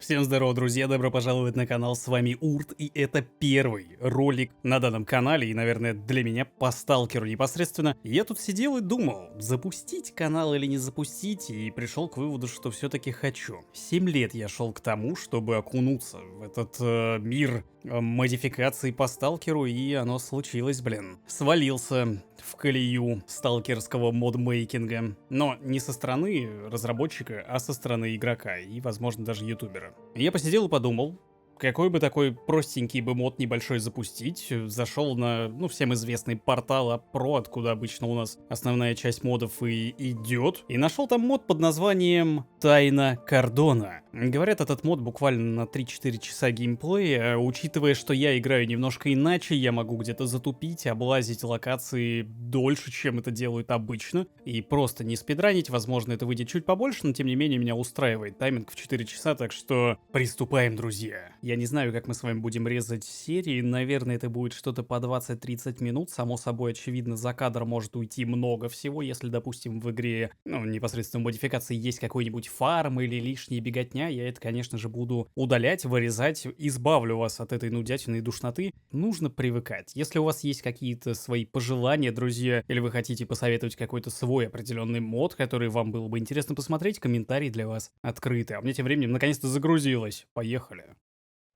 Всем здорово, друзья, добро пожаловать на канал, с вами Урт, и это первый ролик на данном канале, и, наверное, для меня по сталкеру непосредственно. Я тут сидел и думал, запустить канал или не запустить, и пришел к выводу, что все-таки хочу. 7 лет я шел к тому, чтобы окунуться в этот мир модификаций по сталкеру, и оно случилось, блин. Свалился в колею сталкерского модмейкинга, но не со стороны разработчика, а со стороны игрока и, возможно, даже ютубера. Я посидел и подумал, какой бы такой простенький бы мод небольшой запустить. Зашел на, всем известный портал Апро, откуда обычно у нас основная часть модов и идет. И нашел там мод под названием Тайна Кордона. Говорят, этот мод буквально на 3-4 часа геймплея. Учитывая, что я играю немножко иначе, я могу где-то затупить, облазить локации дольше, чем это делают обычно. И просто не спидранить, возможно, это выйдет чуть побольше, но тем не менее меня устраивает тайминг в 4 часа, так что приступаем, друзья. Я не знаю, как мы с вами будем резать серии, наверное, это будет что-то по 20-30 минут, само собой, очевидно, за кадр может уйти много всего, если, допустим, в игре, непосредственно в модификации есть какой-нибудь фарм или лишняя беготня, я это, конечно же, буду удалять, вырезать, избавлю вас от этой нудятины и душноты. Нужно привыкать. Если у вас есть какие-то свои пожелания, друзья, или вы хотите посоветовать какой-то свой определенный мод, который вам было бы интересно посмотреть, комментарии для вас открыты. А мне тем временем наконец-то загрузилось. Поехали.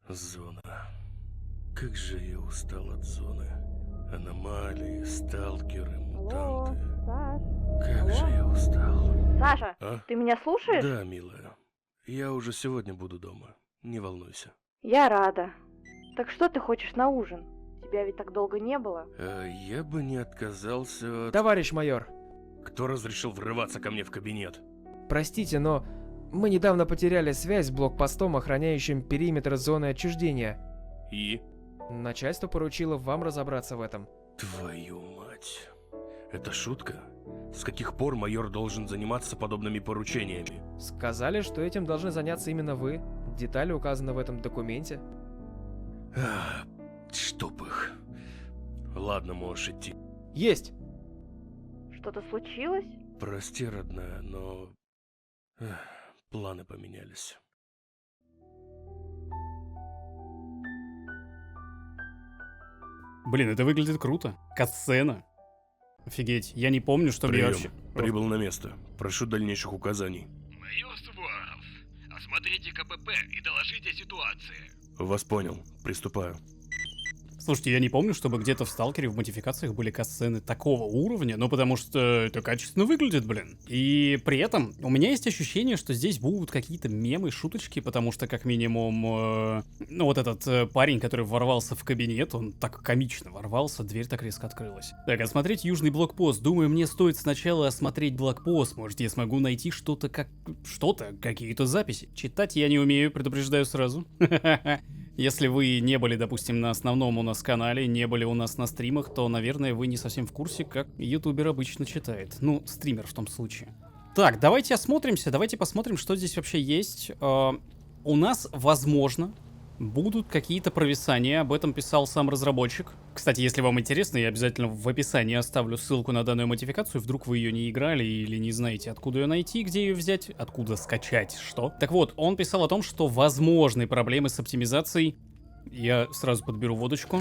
Зона. Как же я устал от зоны. Аномалии, сталкеры, мутанты. Саш. Как же я устал. Саша, А? ты меня слушаешь? Да, милая. Я уже сегодня буду дома. Не волнуйся. Я рада. Так что ты хочешь на ужин? Тебя ведь так долго не было. Я бы не отказался от... Товарищ майор, Кто разрешил врываться ко мне в кабинет? простите, но мы недавно потеряли связь с блокпостом, охраняющим периметр зоны отчуждения. И? Начальство поручило вам разобраться в этом. Твою мать. Это шутка? С каких пор майор должен заниматься подобными поручениями? Сказали, что этим должны заняться именно вы. Детали указаны в этом документе. Чтоб их. Ладно, можешь идти. Есть! Что-то случилось? Прости, родная, но... планы поменялись. Блин, это выглядит круто. Катсцена. Офигеть, я не помню, чтобы я вообще... Прибыл на место. Прошу дальнейших указаний. Майор Суворов, осмотрите КПП и доложите о ситуации. Вас понял. Приступаю. Слушайте, я не помню, чтобы где-то в Сталкере в модификациях были катсцены такого уровня, но потому что это качественно выглядит, блин. И при этом у меня есть ощущение, что здесь будут какие-то мемы, шуточки, потому что, как минимум, вот этот парень, который ворвался в кабинет, он так комично ворвался, дверь так резко открылась. Так, осмотреть южный блокпост. Думаю, мне стоит сначала осмотреть блокпост. Может, я смогу найти что-то, какие-то записи. Читать я не умею, предупреждаю сразу. Если вы не были, допустим, на основном у нас канале, не были у нас на стримах, то, наверное, вы не совсем в курсе, как ютубер обычно читает. Ну, стример в том случае. Так, давайте осмотримся, давайте посмотрим, что здесь вообще есть. У нас, возможно, будут какие-то провисания, об этом писал сам разработчик. Кстати, если вам интересно, я обязательно в описании оставлю ссылку на данную модификацию, вдруг вы ее не играли или не знаете, откуда ее найти, где ее взять, откуда скачать, что. Так вот, он писал о том, что возможны проблемы с оптимизацией. Я сразу подберу водочку.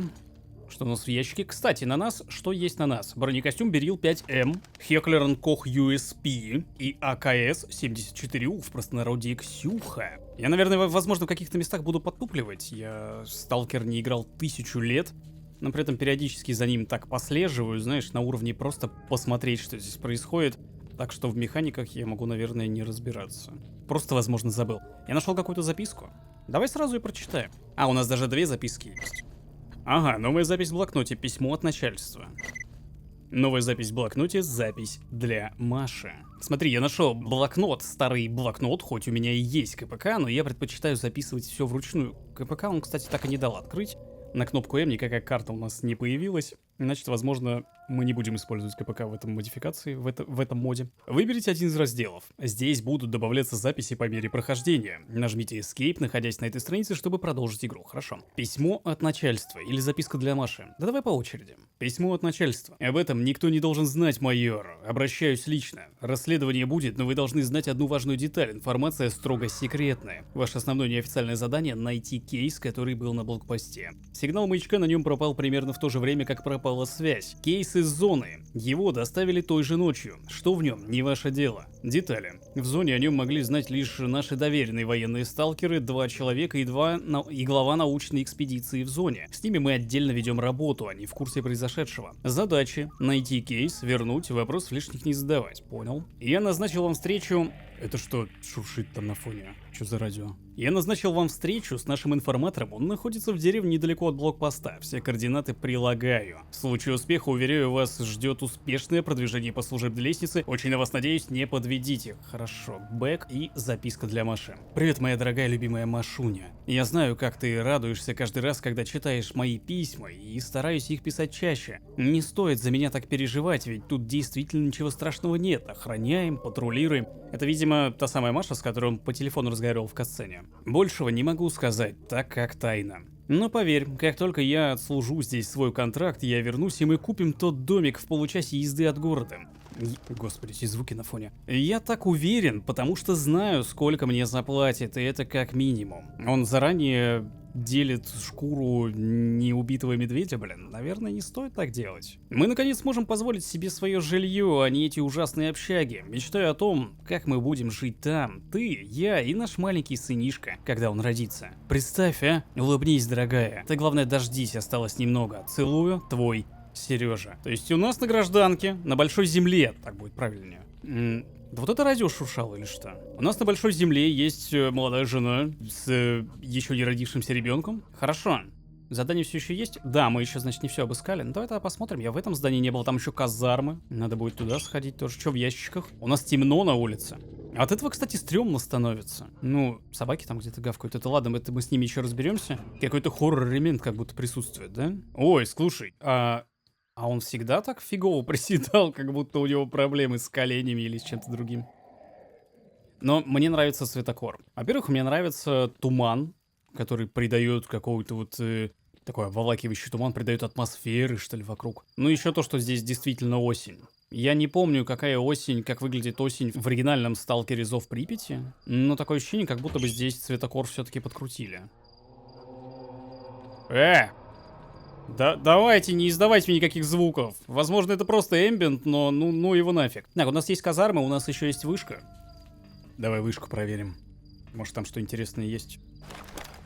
Что у нас в ящике? Кстати, на нас, что есть на нас? Бронекостюм Берил 5М, Heckler & Koch USP и АКС-74У, в простонародье Ксюха. Я, наверное, возможно, в каких-то местах буду подтупливать. Я в Сталкер не играл 1000 лет, но при этом периодически за ним так послеживаю, знаешь, на уровне просто посмотреть, что здесь происходит. Так что в механиках я могу, наверное, не разбираться. Просто, возможно, забыл. Я нашел какую-то записку. Давай сразу и прочитаем. А, у нас даже 2 записки есть. Ага, новая запись в блокноте, письмо от начальства. Новая запись в блокноте, запись для Маши. Смотри, я нашел блокнот, старый блокнот, хоть у меня и есть КПК, но я предпочитаю записывать все вручную. КПК он, кстати, так и не дал открыть. На кнопку М никакая карта у нас не появилась. Значит, возможно, Мы не будем использовать КПК в этом модификации, в этом моде. Выберите один из разделов. Здесь будут добавляться записи по мере прохождения. Нажмите Escape, находясь на этой странице, чтобы продолжить игру. Хорошо. Письмо от начальства или записка для Маши. Да давай по очереди. Письмо от начальства. Об этом никто не должен знать, майор. Обращаюсь лично. Расследование будет, но вы должны знать одну важную деталь. Информация строго секретная. Ваше основное неофициальное задание — найти кейс, который был на блокпосте. Сигнал маячка на нем пропал примерно в то же время, как пропала связь. Кейс из зоны. Его доставили той же ночью. Что в нем, не ваше дело. Детали. В зоне о нем могли знать лишь наши доверенные военные сталкеры, 2 человека и глава научной экспедиции в зоне. С ними мы отдельно ведем работу, они в курсе произошедшего. Задачи: найти кейс, вернуть, вопросов лишних не задавать. Понял. Я назначил вам встречу... Это что шуршит там на фоне? Что за радио? Я назначил вам встречу с нашим информатором, он находится в деревне недалеко от блокпоста. Все координаты прилагаю. В случае успеха, уверяю, вас ждет успешное продвижение по служебной лестнице. Очень на вас надеюсь, не подведите. Хорошо. Бэк и записка для Маши. Привет, моя дорогая любимая Машуня. Я знаю, как ты радуешься каждый раз, когда читаешь мои письма, и стараюсь их писать чаще. Не стоит за меня так переживать, ведь тут действительно ничего страшного нет. Охраняем, патрулируем. Это, видимо, та самая Маша, с которой он по телефону разговаривал в катсцене. Большего не могу сказать, так как тайна. Но поверь, как только я отслужу здесь свой контракт, я вернусь, и мы купим тот домик в получасе езды от города. Господи, эти звуки на фоне. Я так уверен, потому что знаю, сколько мне заплатят, и это как минимум. Он заранее делит шкуру неубитого медведя, блин. Наверное, не стоит так делать. Мы наконец сможем позволить себе свое жилье, а не эти ужасные общаги. Мечтаю о том, как мы будем жить там. Ты, я и наш маленький сынишка, когда он родится. Представь, а? Улыбнись, дорогая. Ты, главное, дождись, осталось немного. Целую, твой Сережа. То есть у нас на гражданке, на большой земле, так будет правильнее. Да вот это радио шуршало или что? У нас на большой земле есть молодая жена с еще не родившимся ребенком. Хорошо. Задание все еще есть? Да, мы еще, значит, не все обыскали. Ну давай тогда посмотрим. Я в этом здании не был, там еще казармы. Надо будет туда сходить тоже. Что в ящиках? У нас темно на улице. От этого, кстати, стрёмно становится. Ну, собаки там где-то гавкают. Это ладно, это мы с ними еще разберемся. Какой-то хоррор-элемент как будто присутствует, да? Ой, слушай, а он всегда так фигово приседал, как будто у него проблемы с коленями или с чем-то другим. Но мне нравится цветокор. Во-первых, мне нравится туман, который придает какой-то вот такой обволакивающий туман, придает атмосферы, что ли, вокруг. Ну, еще то, что здесь действительно осень. Я не помню, какая осень, как выглядит осень в оригинальном Сталкере Зов Припяти, но такое ощущение, как будто бы здесь цветокор все-таки подкрутили. Да давайте, не издавайте мне никаких звуков. Возможно, это просто эмбиент, но ну его нафиг. Так, у нас есть казарма, у нас еще есть вышка. Давай вышку проверим. Может, там что интересное есть.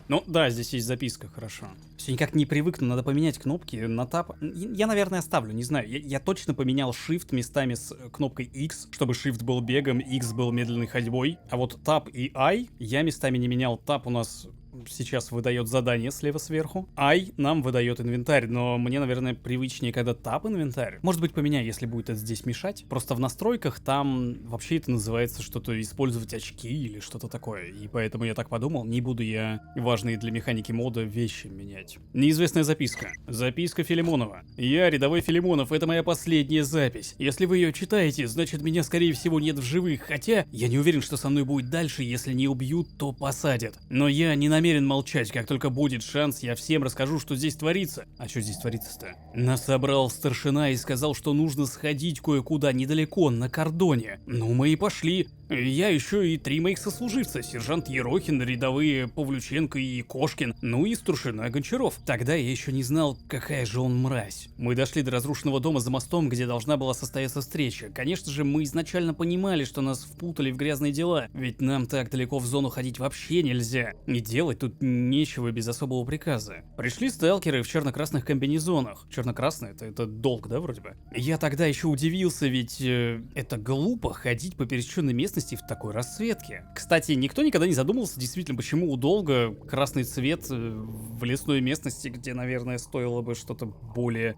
Ну, да, здесь есть записка, хорошо. Все никак не привыкну, надо поменять кнопки на тап. Я, наверное, оставлю, не знаю. Я точно поменял Shift местами с кнопкой X, чтобы Shift был бегом, X был медленной ходьбой. А вот Tab и I я местами не менял. Tab у нас сейчас выдает задание слева сверху. I нам выдает инвентарь, но мне, наверное, привычнее, когда Tab инвентарь. Может быть, поменяю, если будет это здесь мешать. Просто в настройках там вообще это называется что-то использовать очки или что-то такое. И поэтому я так подумал, не буду я важные для механики мода вещи менять. Неизвестная записка. Записка Филимонова. Я, рядовой Филимонов, это моя последняя запись. Если вы ее читаете, значит меня, скорее всего, нет в живых. Хотя, я не уверен, что со мной будет дальше. Если не убьют, то посадят. Но я не намерен молчать. Как только будет шанс, я всем расскажу, что здесь творится. А что здесь творится-то? Нас собрал старшина и сказал, что нужно сходить кое-куда недалеко, на кордоне. Ну, мы и пошли. Я еще и 3 моих сослуживца, сержант Ерохин, рядовые Павлюченко и Кошкин, ну и старшина Гончаров. Тогда я еще не знал, какая же он мразь. Мы дошли до разрушенного дома за мостом, где должна была состояться встреча. Конечно же, мы изначально понимали, что нас впутали в грязные дела, ведь нам так далеко в зону ходить вообще нельзя. И делать тут нечего без особого приказа. Пришли сталкеры в черно-красных комбинезонах. Черно-красный это долг, да, вроде бы? Я тогда еще удивился, ведь это глупо ходить по пересеченной местности в такой расцветке. Кстати, никто никогда не задумывался, действительно, почему у долга красный цвет в лесной местности, где, наверное, стоило бы что-то более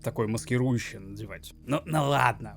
такое маскирующее надевать. Ну ладно.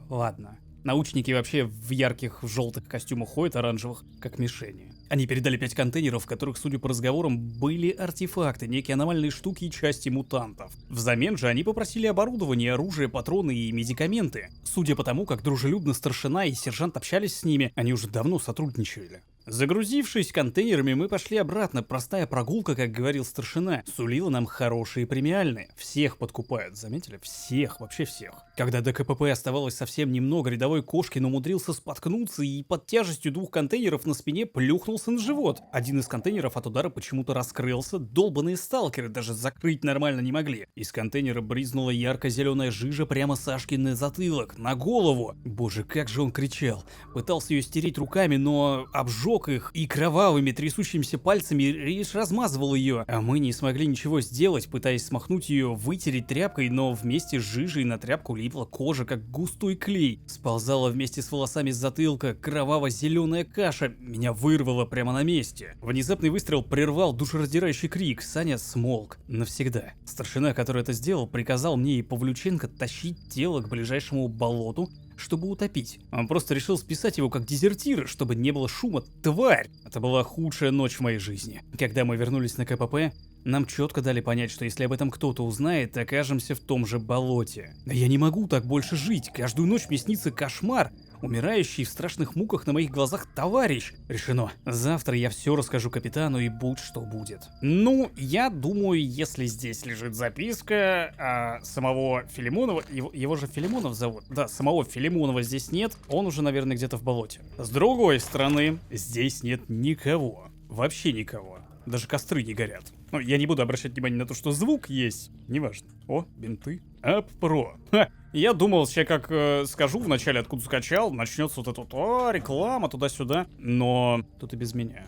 Научники вообще в ярких желтых костюмах ходят, оранжевых, как мишени. Они передали 5 контейнеров, в которых, судя по разговорам, были артефакты, некие аномальные штуки и части мутантов. Взамен же они попросили оборудование, оружие, патроны и медикаменты. Судя по тому, как дружелюбно старшина и сержант общались с ними, они уже давно сотрудничали. Загрузившись контейнерами, мы пошли обратно. Простая прогулка, как говорил старшина, сулила нам хорошие премиальные. Всех подкупают, заметили? Всех, вообще всех. Когда до КПП оставалось совсем немного, рядовой Кошкин умудрился споткнуться и под тяжестью 2 контейнеров на спине плюхнулся на живот. Один из контейнеров от удара почему-то раскрылся, долбаные сталкеры даже закрыть нормально не могли. Из контейнера брызнула ярко-зеленая жижа прямо Сашке на затылок, на голову. Боже, как же он кричал. Пытался ее стереть руками, но обжег их и кровавыми трясущимися пальцами лишь размазывал ее, а мы не смогли ничего сделать, пытаясь смахнуть ее, вытереть тряпкой, но вместе с жижей на тряпку липла кожа, как густой клей. Сползала вместе с волосами с затылка кроваво-зеленая каша, меня вырвало прямо на месте. Внезапный выстрел прервал душераздирающий крик, Саня смолк. Навсегда. Старшина, который это сделал, приказал мне и Павлюченко тащить тело к ближайшему болоту, чтобы утопить. Он просто решил списать его как дезертира, чтобы не было шума. Тварь! Это была худшая ночь в моей жизни. Когда мы вернулись на КПП, нам четко дали понять, что если об этом кто-то узнает, окажемся в том же болоте. Я не могу так больше жить. Каждую ночь мне снится кошмар. Умирающий в страшных муках на моих глазах товарищ. Решено. Завтра я все расскажу капитану и будь что будет. Ну, я думаю, если здесь лежит записка, самого Филимонова, его же Филимонов зовут. Да, самого Филимонова здесь нет, он уже, наверное, где-то в болоте. С другой стороны, здесь нет никого. Вообще никого. Даже костры не горят. Ну, я не буду обращать внимание на то, что звук есть. Неважно. О, бинты. Аппро. Ха. Я думал, сейчас как скажу вначале, откуда скачал, начнется вот это вот, реклама туда-сюда. Но тут и без меня.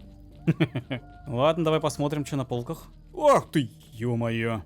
Ладно, давай посмотрим, что на полках. Ах ты, ё-моё.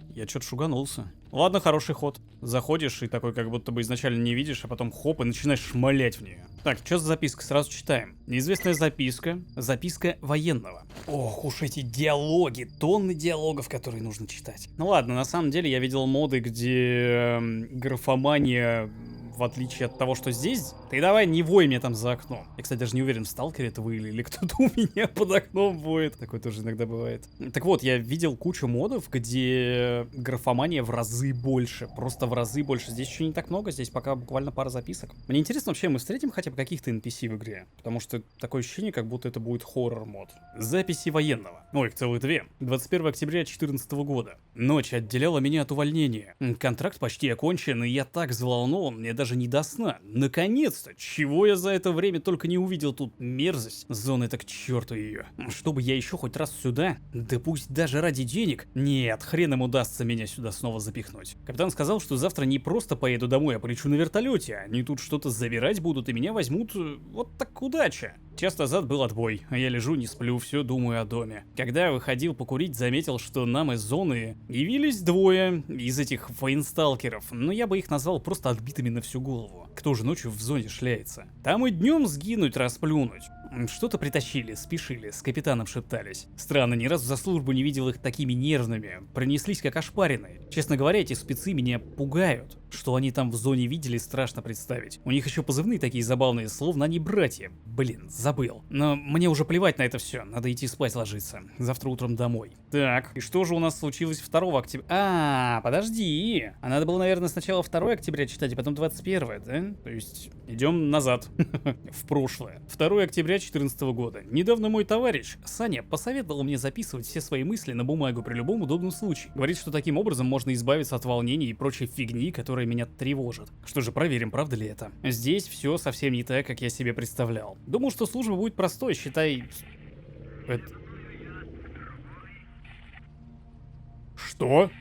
Я что-то шуганулся. Ладно, хороший ход. Заходишь и такой как будто бы изначально не видишь, а потом хоп, и начинаешь шмалять в нее. Так, что за записка? Сразу читаем. Неизвестная записка. Записка военного. Ох уж эти диалоги, тонны диалогов, которые нужно читать. Ну ладно, на самом деле я видел моды, где графомания... В отличие от того, что здесь, ты давай не вой мне там за окном. Я, кстати, даже не уверен, в сталкере это вы или кто-то у меня под окном воет. Такое тоже иногда бывает. Так вот, я видел кучу модов, где графомания в разы больше. Просто в разы больше. Здесь еще не так много, здесь пока буквально пара записок. Мне интересно, вообще мы встретим хотя бы каких-то NPC в игре. Потому что такое ощущение, как будто это будет хоррор-мод. Записи военного. Ой, их целых 2. 21 октября 2014 года. Ночь отделяла меня от увольнения. Контракт почти окончен, и я так взволнован, мне даже не до сна. Наконец-то! Чего я за это время только не увидел тут? Мерзость. Зона так к черту ее. Чтобы я еще хоть раз сюда? Да пусть даже ради денег? Нет, хрен им удастся меня сюда снова запихнуть. Капитан сказал, что завтра не просто поеду домой, а полечу на вертолете. Они тут что-то забирать будут и меня возьмут. Вот так удача. Час назад был отбой, а я лежу, не сплю, все думаю о доме. Когда я выходил покурить, заметил, что нам из зоны явились 2 из этих фейнсталкеров, но я бы их назвал просто отбитыми на всю голову. Кто же ночью в зоне шляется? Там и днем сгинуть, расплюнуть. Что-то притащили, спешили, с капитаном шептались. Странно, ни разу за службу не видел их такими нервными. Пронеслись как ошпаренные. Честно говоря, эти спецы меня пугают. Что они там в зоне видели, страшно представить. У них еще позывные такие забавные, словно они братья. Блин, забыл. Но мне уже плевать на это все, надо идти спать ложиться. Завтра утром домой. Так, и что же у нас случилось 2 октября? Подожди. А надо было, наверное, сначала 2 октября читать, а потом 21, да? То есть, идем назад. В прошлое. 2 октября 2014 года. Недавно мой товарищ, Саня, посоветовал мне записывать все свои мысли на бумагу при любом удобном случае. Говорит, что таким образом можно избавиться от волнений и прочей фигни, которая меня тревожит. Что же, проверим, правда ли это. Здесь все совсем не так, как я себе представлял. Думал, что служба будет простой, считай... Что?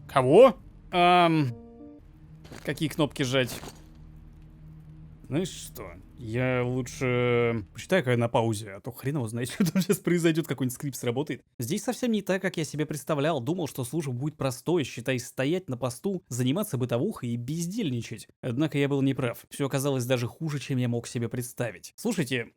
Кого? Какие кнопки жать? Знаешь что? Я лучше почитаю, когда на паузе, а то хрен его знает, что там сейчас произойдет, какой-нибудь скрипт сработает. Здесь совсем не так, как я себе представлял. Думал, что служба будет простой, считай, стоять на посту, заниматься бытовухой и бездельничать. Однако я был неправ. Все оказалось даже хуже, чем я мог себе представить. Слушайте,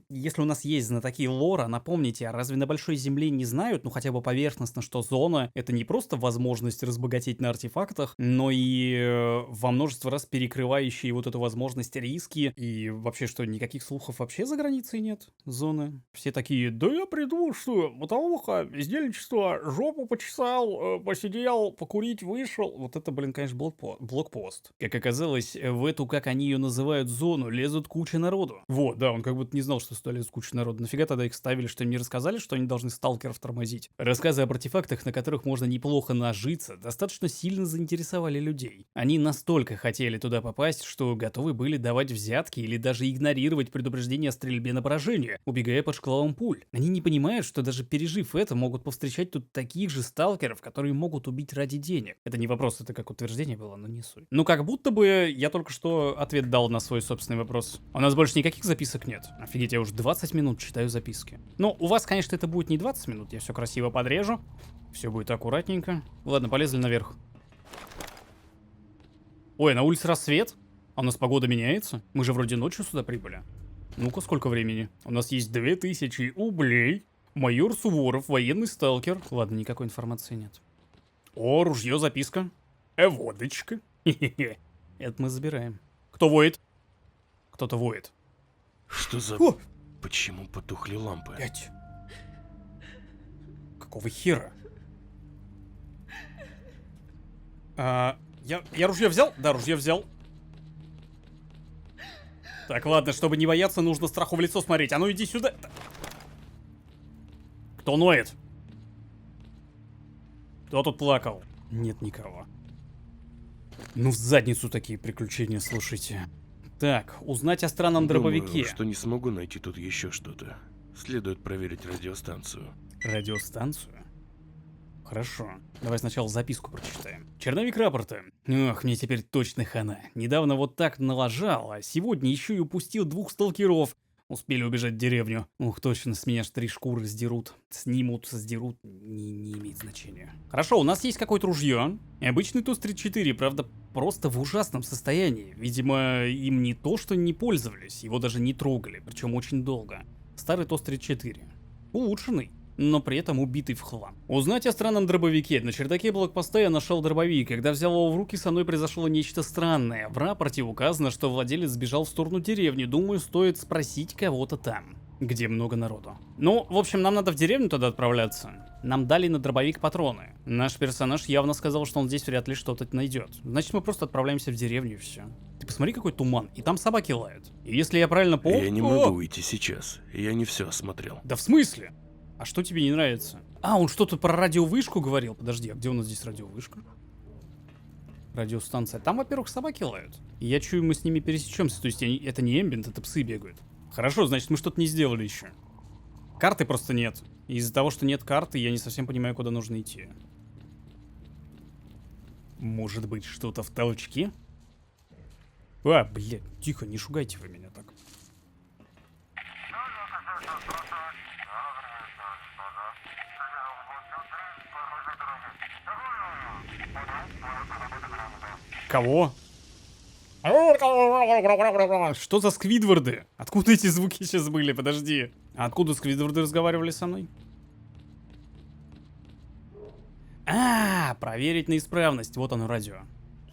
если у нас есть знатоки лора, напомните, а разве на Большой Земле не знают, ну хотя бы поверхностно, что зона — это не просто возможность разбогатеть на артефактах, но и во множество раз перекрывающие вот эту возможность риски, и вообще что, никаких слухов вообще за границей нет зоны? Все такие: да я приду, что бытовуха, бездельничество, жопу почесал, посидел, покурить вышел. Вот это, блин, конечно, блокпост. Как оказалось, в эту, как они ее называют, зону лезут куча народу. Вот, да, он как будто не знал, что сюда лезут куча народу. Нафига тогда их ставили, что им не рассказали, что они должны сталкеров тормозить? Рассказы об артефактах, на которых можно неплохо нажиться, достаточно сильно заинтересовали людей. Они настолько хотели туда попасть, что готовы были давать взятки или даже игнорировать предупреждение о стрельбе на поражение, убегая под шквалом пуль. Они не понимают, что даже пережив это, могут повстречать тут таких же сталкеров, которые могут убить ради денег. Это не вопрос, это как утверждение было, но не суть. Ну, как будто бы я только что ответ дал на свой собственный вопрос. У нас больше никаких записок нет. Офигеть, я уже 20 минут читаю записки. Ну, у вас, конечно, это будет не 20 минут, я все красиво подрежу. Все будет аккуратненько. Ладно, полезли наверх. Ой, на улице рассвет? А у нас погода меняется? Мы же вроде ночью сюда прибыли. Ну-ка, сколько времени? У нас есть 2000 ублей. Майор Суворов, военный сталкер. Ладно, никакой информации нет. О, ружье, записка. Водочка. Хе-хе-хе. Это мы забираем. Кто воет? Кто-то воет. Что за... О! Почему потухли лампы? Опять. Какого хера? Я ружье взял? Да, ружье взял. Так, ладно, чтобы не бояться, нужно страху в лицо смотреть. А ну иди сюда. Кто ноет? Кто тут плакал? Нет никого. Ну в задницу такие приключения, слушайте. Так, узнать о странном дробовике. Думаю, что не смогу найти тут еще что-то. Следует проверить радиостанцию. Радиостанцию? Хорошо. Давай сначала записку прочитаем. Черновик рапорта. Ох, мне теперь точно хана. Недавно вот так налажал, а сегодня еще и упустил 2 сталкеров. Успели убежать в деревню. Ух, точно, с меня аж 3 шкуры сдерут. Снимут, сдерут. Не имеет значения. Хорошо, у нас есть какое-то ружье. Обычный ТОС-34, правда, просто в ужасном состоянии. Видимо, им не то, что не пользовались, его даже не трогали, причем очень долго. Старый ТОС-34. Улучшенный, но при этом убитый в хлам. Узнать о странном дробовике. На чердаке блокпоста я нашел дробовик. Когда взял его в руки, со мной произошло нечто странное. В рапорте указано, что владелец сбежал в сторону деревни. Думаю, стоит спросить кого-то там, где много народу. Ну, в общем, нам надо в деревню тогда отправляться. Нам дали на дробовик патроны. Наш персонаж явно сказал, что он здесь вряд ли что-то найдет. Значит, мы просто отправляемся в деревню и все. Ты посмотри, какой туман. И там собаки лают. И если я правильно помню... Я не могу уйти сейчас. Я не все осмотрел. Да в смысле? А что тебе не нравится? А, он что-то про радиовышку говорил. Подожди, а где у нас здесь радиовышка? Радиостанция. Там, во-первых, собаки лают. И я чую, мы с ними пересечемся. То есть это не эмбиент, это псы бегают. Хорошо, значит, мы что-то не сделали еще. Карты просто нет. И из-за того, что нет карты, я не совсем понимаю, куда нужно идти. Может быть, что-то в толчке? А, блядь, тихо, не шугайте вы меня так. Кого? Что за сквидварды? Откуда эти звуки сейчас были? Подожди. А откуда сквидварды разговаривали со мной? Проверить на исправность. Вот оно, радио.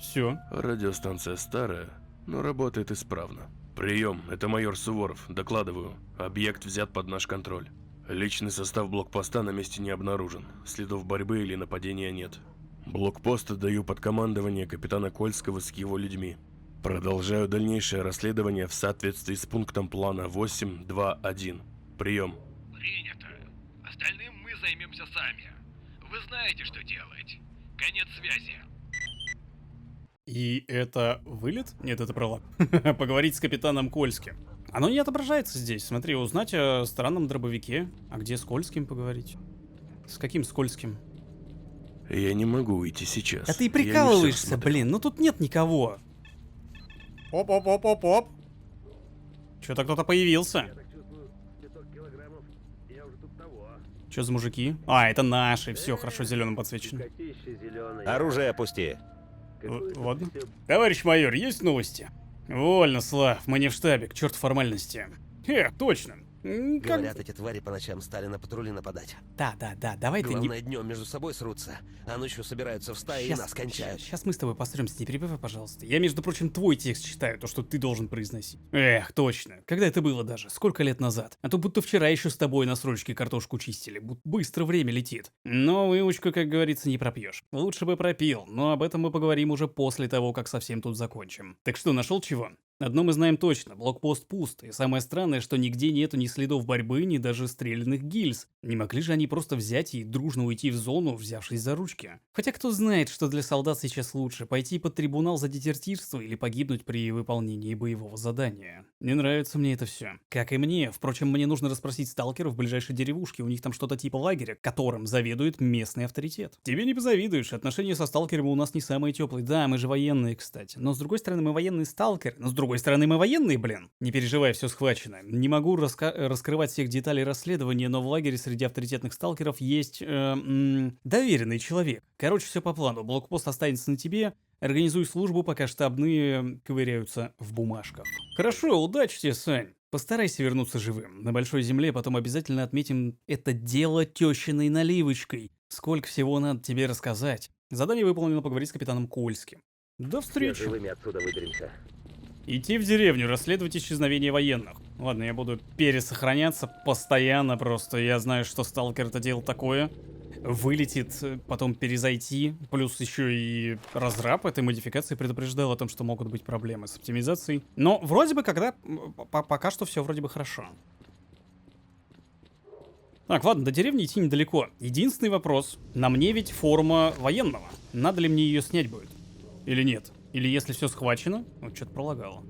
Все. Радиостанция старая, но работает исправно. Прием, это майор Суворов. Докладываю. Объект взят под наш контроль. Личный состав блокпоста на месте не обнаружен. Следов борьбы или нападения нет. Блокпост отдаю под командование капитана Кольского с его людьми. Продолжаю дальнейшее расследование в соответствии с пунктом плана 8.2.1. Прием. Принято. Остальным мы займемся сами. Вы знаете, что делать. Конец связи. И это вылет? Нет, это пролог. Поговорить с капитаном Кольским. Оно не отображается здесь. Смотри, узнать о странном дробовике. А где с Кольским поговорить? С каким Скользким? Я не могу уйти сейчас. Да ты и прикалываешься, блин. Ну тут нет никого. Оп-оп-оп-оп-оп. Что-то кто-то появился. Что за мужики? А, это наши. Все хорошо зеленым подсвечено. Оружие опусти. Ладно. Товарищ майор, есть новости? Вольно, Слав, мы не в штабе, к черту формальности. Точно. Как... Говорят, эти твари по ночам стали на патрули нападать. Да, давай ты не... Главное, днем между собой срутся, а ночью собираются в стаи и нас кончают. Сейчас мы с тобой постаремся, не перебивай, пожалуйста. Я, между прочим, твой текст читаю, то, что ты должен произносить. Эх, точно. Когда это было даже? Сколько лет назад? А то будто вчера еще с тобой на срочке картошку чистили. Быстро время летит. Но выучку, как говорится, не пропьешь. Лучше бы пропил, но об этом мы поговорим уже после того, как совсем тут закончим. Так что, нашел чего? Одно мы знаем точно, блокпост пуст, и самое странное, что нигде нету ни следов борьбы, ни даже стрелянных гильз. Не могли же они просто взять и дружно уйти в зону, взявшись за ручки? Хотя кто знает, что для солдат сейчас лучше, пойти под трибунал за дезертирство или погибнуть при выполнении боевого задания. Не нравится мне это все. Как и мне. Впрочем, мне нужно расспросить сталкеров в ближайшей деревушке, у них там что-то типа лагеря, которым заведует местный авторитет. Тебе не позавидуешь, отношения со сталкерами у нас не самые теплые. Да, мы же военные, кстати. Но с другой стороны, мы военные сталкеры. Но с другой стороны, мы военные, блин. Не переживай, все схвачено. Не могу раскрывать всех деталей расследования, но в лагере среди авторитетных сталкеров есть доверенный человек. Короче, все по плану. Блокпост останется на тебе. Организуй службу, пока штабные ковыряются в бумажках. Хорошо, удачи тебе, Сань. Постарайся вернуться живым. На Большой Земле потом обязательно отметим это дело тещиной наливочкой. Сколько всего надо тебе рассказать. Задание выполнено, поговорить с капитаном Кольским. До встречи. Живыми отсюда выберемся. Идти в деревню, расследовать исчезновение военных. Ладно, я буду пересохраняться постоянно просто. Я знаю, что сталкер это делал такое. Вылетит, потом перезайти. Плюс еще и разраб этой модификации предупреждал о том, что могут быть проблемы с оптимизацией. Но вроде бы пока что все вроде бы хорошо. Так, ладно, до деревни идти недалеко. Единственный вопрос. На мне ведь форма военного. Надо ли мне ее снять будет? Или нет? Или если все схвачено? Вот что-то пролагало.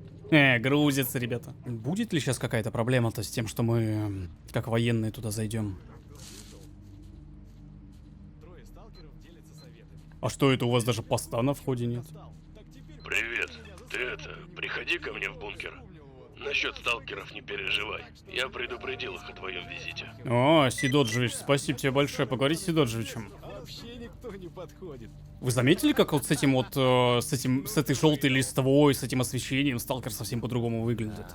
Грузится, ребята. Будет ли сейчас какая-то проблема-то с тем, что мы, как военные, туда зайдем? А что это, у вас даже поста на входе нет? Привет. Ты приходи ко мне в бункер. Насчет сталкеров не переживай. Я предупредил их о твоем визите. О, Сидоджевич, спасибо тебе большое. Поговорить с Сидоджевичем. Вообще никто не подходит. Вы заметили, как вот с этим вот, с этой желтой листвой, с этим освещением сталкер совсем по-другому выглядит?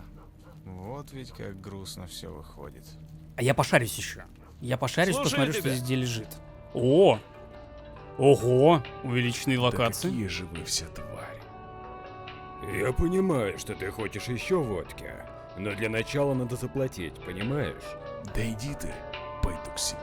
Вот ведь как грустно все выходит. А я пошарюсь еще. Я пошарюсь, Слушаю посмотрю, тебя. что здесь где лежит. О! Ого! Увеличенные Да локации. какие же вы все твари. Я понимаю, что ты хочешь еще водки, но для начала надо заплатить, понимаешь? Да иди ты, пойду к себе.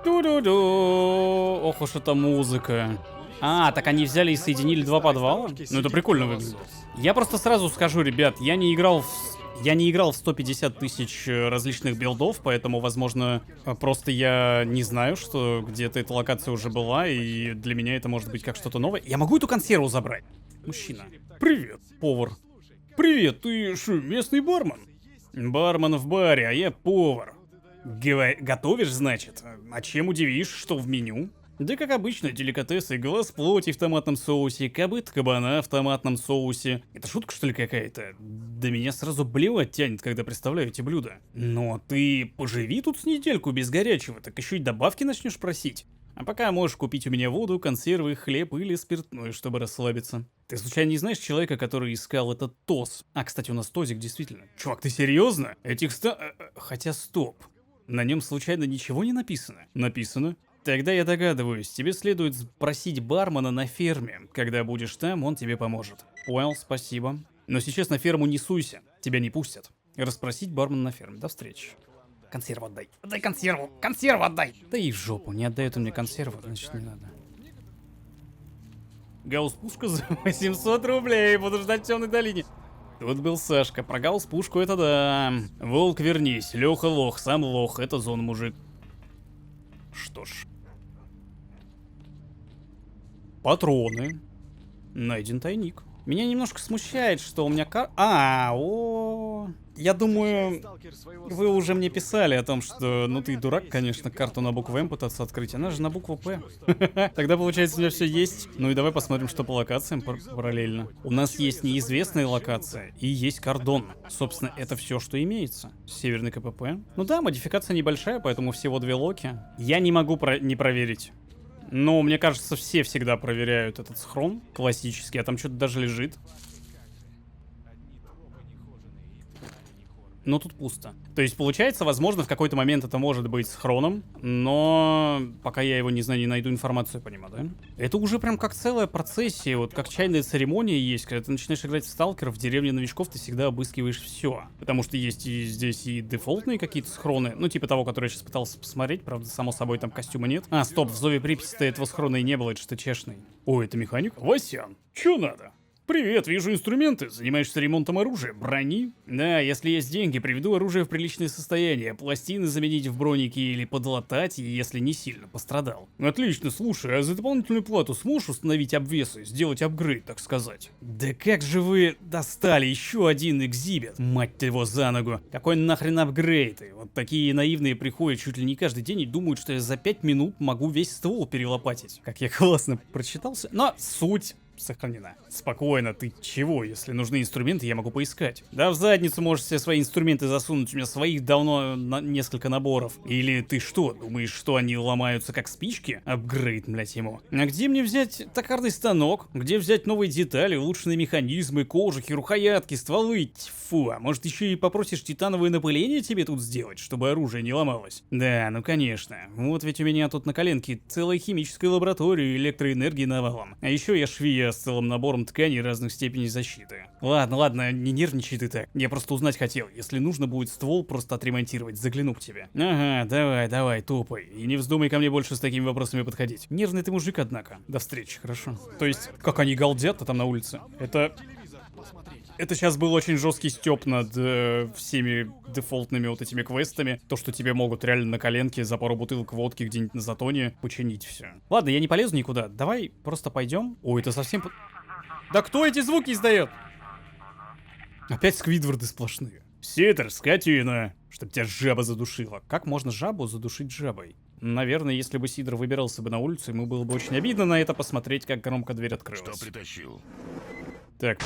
Ту-ду-ду. Ох уж эта музыка. А, так они взяли и соединили два подвала? Ну это прикольно выглядит. Я просто сразу скажу, ребят, я не играл в 150 тысяч различных билдов, поэтому, возможно, просто я не знаю, что где-то эта локация уже была, и для меня это может быть как что-то новое. Я могу эту консерву забрать? Мужчина. Привет, повар. Привет, ты шо, местный бармен? Бармен в баре, а я повар. Готовишь, значит? А чем удивишь, что в меню? Да как обычно, деликатесы, глаз плоти в томатном соусе, копыт кабана в томатном соусе. Это шутка, что ли, какая-то? Да меня сразу блевать тянет, когда представляю эти блюда. Но ты поживи тут с недельку без горячего, так еще и добавки начнешь просить. А пока можешь купить у меня воду, консервы, хлеб или спиртное, чтобы расслабиться. Ты случайно не знаешь человека, который искал этот ТОС? А, кстати, у нас ТОЗик действительно. Чувак, ты серьезно? Хотя стоп. На нем случайно ничего не написано? Написано. Тогда я догадываюсь, тебе следует спросить бармена на ферме. Когда будешь там, он тебе поможет. Понял, спасибо. Но сейчас на ферму не суйся, тебя не пустят. Расспросить бармена на ферме. До встречи. Консерву отдай. Отдай консерву. Консерву отдай. Да и в жопу. Не отдает он мне консерву, значит не надо. Гаусс-пушка за 800 рублей. Буду ждать в темной долине. Тут был Сашка. Про гаусс-пушку это да. Волк, вернись. Леха лох. Сам лох. Это зон мужик. Что ж. Патроны. Найден тайник. Меня немножко смущает, что у меня хорошо. Я думаю, вы уже мне писали о том, что, ну ты дурак, конечно, карту на букву М пытаться открыть, она же на букву П. Тогда, получается, у меня все есть. Ну и давай посмотрим, что по локациям параллельно. У нас есть неизвестная локация и есть кордон. Собственно, это все, что имеется. Северный КПП. Ну да, модификация небольшая, поэтому всего 2 локи. Я не могу не проверить. Но мне кажется, все всегда проверяют этот схрон классический, а там что-то даже лежит. Но тут пусто. То есть, получается, возможно, в какой-то момент это может быть схроном, но пока я его не знаю, не найду информацию по нему, да? Это уже прям как целая процессия, вот как чайная церемония есть, когда ты начинаешь играть в сталкеров, в деревне новичков ты всегда обыскиваешь все. Потому что есть и здесь и дефолтные какие-то схроны, ну типа того, который я сейчас пытался посмотреть, правда, само собой там костюма нет. А, стоп, в Зове Припяти-то этого схрона и не было, это что-то чешный. О, это механик? Васян, чё надо? Привет, вижу инструменты. Занимаешься ремонтом оружия, брони? Да, если есть деньги, приведу оружие в приличное состояние. Пластины заменить в бронике или подлатать, если не сильно пострадал. Отлично, слушай, а за дополнительную плату сможешь установить обвесы, сделать апгрейд, так сказать? Да как же вы достали еще один экзибит, мать ты его за ногу. Какой нахрен апгрейд? Вот такие наивные приходят чуть ли не каждый день и думают, что я за 5 минут могу весь ствол перелопатить. Как я классно прочитался. Но суть сохранена. Спокойно, ты чего? Если нужны инструменты, я могу поискать. Да в задницу можешь все свои инструменты засунуть, у меня своих давно несколько наборов. Или ты что, думаешь, что они ломаются как спички? Апгрейд, блять, ему. А где мне взять токарный станок? Где взять новые детали, улучшенные механизмы, кожухи, рукоятки, стволы? Тьфу, а может еще и попросишь титановое напыление тебе тут сделать, чтобы оружие не ломалось? Да, ну конечно. Вот ведь у меня тут на коленке целая химическая лаборатория электроэнергии навалом. А еще я швея с целым набором тканей разных степеней защиты. Ладно, не нервничай ты так. Я просто узнать хотел. Если нужно будет ствол просто отремонтировать, загляну к тебе. Ага, давай, топай. И не вздумай ко мне больше с такими вопросами подходить. Нервный ты мужик, однако. До встречи, хорошо? То есть, как они галдят-то там на улице? Это сейчас был очень жесткий стёб над всеми дефолтными вот этими квестами. То, что тебе могут реально на коленке за пару бутылок водки где-нибудь на затоне починить все. Ладно, я не полезу никуда. Давай просто пойдем. Ой, это совсем... Да кто эти звуки издает? Опять сквидварды сплошные. Ситер, скотина! Чтоб тебя жаба задушила. Как можно жабу задушить жабой? Наверное, если бы Сидор выбирался бы на улицу, ему было бы очень обидно на это посмотреть, как громко дверь открылась. Что притащил? Так,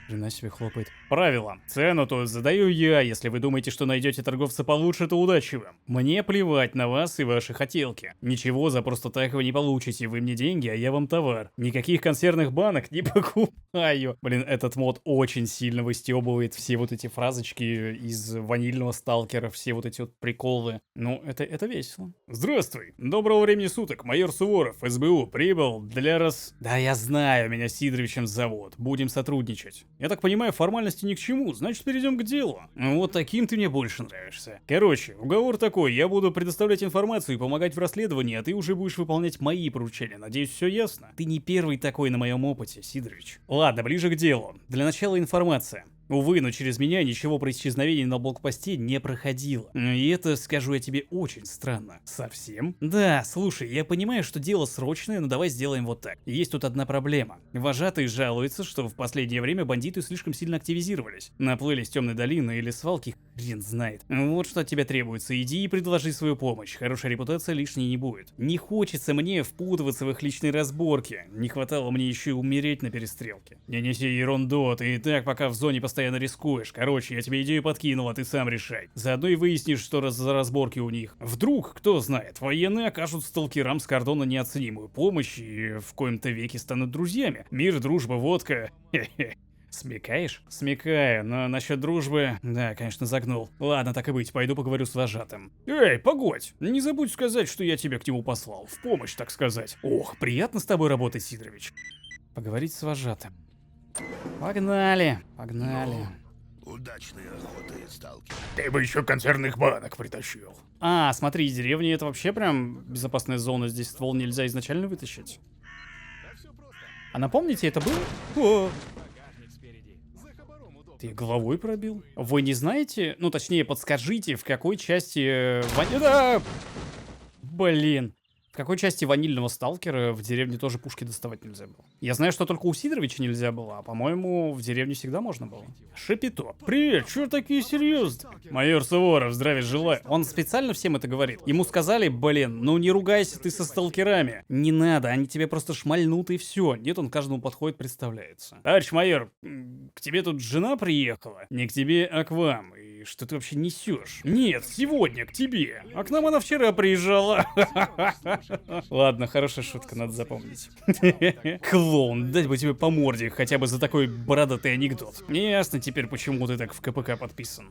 Хрена себе хлопает. Правило. Цену-то задаю я. Если вы думаете, что найдете торговца получше, то удачи вам. Мне плевать на вас и ваши хотелки. Ничего за просто так вы не получите. Вы мне деньги, а я вам товар. Никаких консервных банок не покупаю. Блин, этот мод очень сильно выстебывает все вот эти фразочки из ванильного сталкера, все вот эти вот приколы. Ну, это весело. Здравствуй. Доброго времени суток. Майор Суворов, СБУ, прибыл для Да, я знаю, меня Сидоровичем зовут. Будем сотрудничать. Я так понимаю, формальности ни к чему, значит перейдем к делу. Вот таким ты мне больше нравишься. Короче, уговор такой, я буду предоставлять информацию и помогать в расследовании, а ты уже будешь выполнять мои поручения. Надеюсь, все ясно? Ты не первый такой на моем опыте, Сидорович. Ладно, ближе к делу. Для начала информация. Увы, но через меня ничего про исчезновение на блокпосте не проходило. И это, скажу я тебе, очень странно. Совсем? Да, слушай, я понимаю, что дело срочное, но давай сделаем вот так. Есть тут одна проблема. Вожатый жалуется, что в последнее время бандиты слишком сильно активизировались. Наплыли с темной долины или свалки, хрен знает. Вот что от тебя требуется. Иди и предложи свою помощь. Хорошая репутация лишней не будет. Не хочется мне впутываться в их личные разборки. Не хватало мне еще и умереть на перестрелке. Не неси ерунду, ты и так пока в зоне постоянно рискуешь. Короче, я тебе идею подкинул, а ты сам решай. Заодно и выяснишь, что за разборки у них. Вдруг, кто знает, военные окажут сталкерам с кордона неоценимую помощь и в коем-то веке станут друзьями. Мир, дружба, водка. Хе-хе. Смекаешь? Смекаю, но насчет дружбы... Да, конечно, загнул. Ладно, так и быть, пойду поговорю с вожатым. Эй, погодь! Не забудь сказать, что я тебя к нему послал. В помощь, так сказать. Ох, приятно с тобой работать, Сидорович. Поговорить с вожатым. Погнали. Удачной охоты, сталкер. Ты бы еще консервных банок притащил. А, смотри, деревня это вообще прям безопасная зона. Здесь ствол нельзя изначально вытащить. А напомните, это было? О! Ты головой пробил? Вы не знаете? Ну, точнее, подскажите, в какой части... Да! Блин. В какой части ванильного сталкера в деревне тоже пушки доставать нельзя было? Я знаю, что только у Сидоровича нельзя было, а по-моему, в деревне всегда можно было. Шапито. Привет, чё такие серьезные? Майор Суворов, здравия желаю. Он специально всем это говорит. Ему сказали, блин, ну не ругайся ты со сталкерами. Не надо, они тебе просто шмальнут и все. Нет, он каждому подходит, представляется. Товарищ майор, к тебе тут жена приехала? Не к тебе, а к вам. И что ты вообще несешь? Нет, сегодня к тебе. А к нам она вчера приезжала. Ладно, хорошая шутка, надо запомнить. Клоун, дать бы тебе по морде хотя бы за такой бородатый анекдот. Ясно теперь, почему ты так в КПК подписан.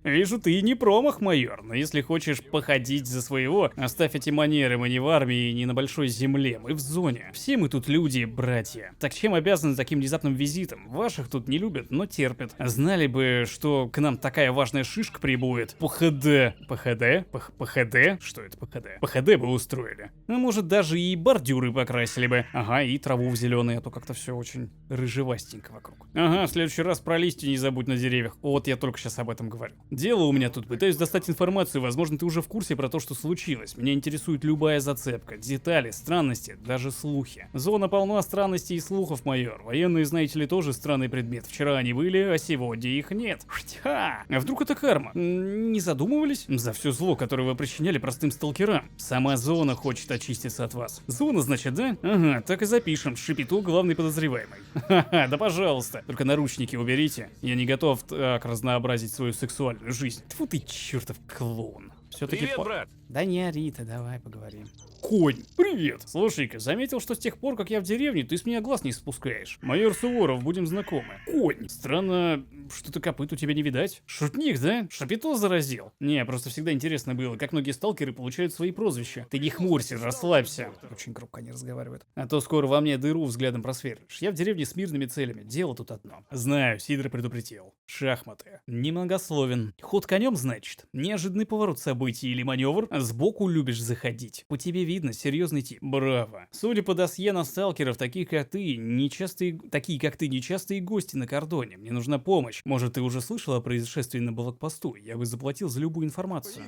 Вижу, ты не промах, майор, но если хочешь походить за своего, оставь эти манеры, мы не в армии, не на большой земле, мы в зоне. Все мы тут люди, братья. Так чем обязаны таким внезапным визитом? Ваших тут не любят, но терпят. Знали бы, что к нам такая важная шишка прибудет. ПХД. ПХД? ПХД? Что это ПХД? ПХД бы устроили. Ну, может, даже и бордюры покрасили бы. Ага, и траву в зеленый, а то как-то все очень рыжевастенько вокруг. Ага, в следующий раз про листья не забудь на деревьях. Вот я только сейчас об этом говорю. Дело у меня тут, пытаюсь достать информацию, возможно, ты уже в курсе про то, что случилось. Меня интересует любая зацепка, детали, странности, даже слухи. Зона полна странностей и слухов, майор. Военные, знаете ли, тоже странный предмет. Вчера они были, а сегодня их нет. Ха! А вдруг это карма? Не задумывались? За все зло, которое вы причиняли простым сталкерам. Сама зона хочет очиститься от вас. Зона, значит, да? Ага, так и запишем. Шапито главный подозреваемый. Ха-ха, да пожалуйста. Только наручники уберите. Я не готов так разнообразить свою сексуальность. Жизнь. Тьфу ты, чертов клоун. Все-таки Привет, брат. Да не ори ты, давай поговорим. Конь, привет. Слушай-ка, заметил, что с тех пор, как я в деревне, ты с меня глаз не спускаешь. Майор Суворов, будем знакомы. Конь, странно, что-то копыт у тебя не видать. Шутник, да? Шапито заразил? Не, просто всегда интересно было, как многие сталкеры получают свои прозвища. Ты не хмурься, расслабься. Очень громко они разговаривают. А то скоро во мне дыру взглядом просверлишь. Я в деревне с мирными целями, дело тут одно. Знаю, Сидор предупредил. Шахматы. Немногословен. Ход конем, значит. Неожиданный поворот событий или маневр. Сбоку любишь заходить. По тебе видно, серьезный тип. Браво. Судя по досье на сталкеров, такие как ты, нечастые гости на кордоне. Мне нужна помощь. Может, ты уже слышал о происшествии на блокпосту? Я бы заплатил за любую информацию.